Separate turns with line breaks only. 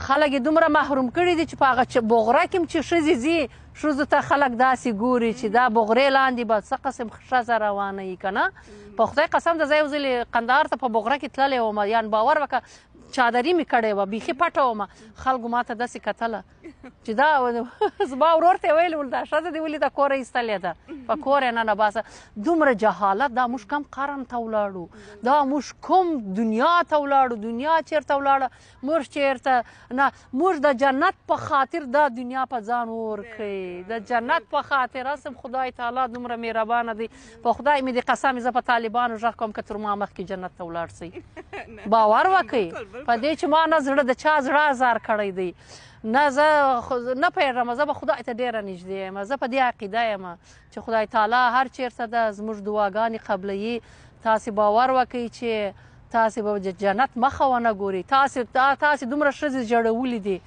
خلک یې دومره محروم کړي دي چې په هغه بغره کې هم چې ښځې ځي ښځو ته خلک داسې ګوري چې دا بغرې لاندې به څه قسم ښځه روانه وي که نه په خدای قسم د زه یو ځلې قندهار ته په بغره کې تللی وم یعنې باور وکړه چادري مې کړې وه بیخي پټه ومه خلکو ما ته داسې کتله چې دا زما ورور ته یې ویلي ول دا ښځه دې ولې د کوره ایستلې ده په کور یې نه باسه دومره جهالت دا موږ کم قرن ته ولاړو دا موږ کوم دنیا ته ولاړو دنیا چېرته ولاړه موږ چېرته نه موږ د جنت په خاطر دا دنیا په ځان ورکړئ د جنت په خاطر اسم خدای تعالی دومره مهربانه دی په خدای مې د قسم زه په طالبانو غږ کوم که تر ما مخکې جنت ته ولاړ سئ باور وکړئ په دې چې ما نه زړه د چا زړه ازار کړی دی نه زه نه پوهېږم زه به خدای ته ډېره نږدې یم زه په دې عقیده یم چې خدای تعالی هر چېرته ده زموږ دعاګانې قبلوي تاسې باور وکړئ چې تاسې به د جنت مخه ونه ګورئ تاسې دومره ښځې ژړولي دي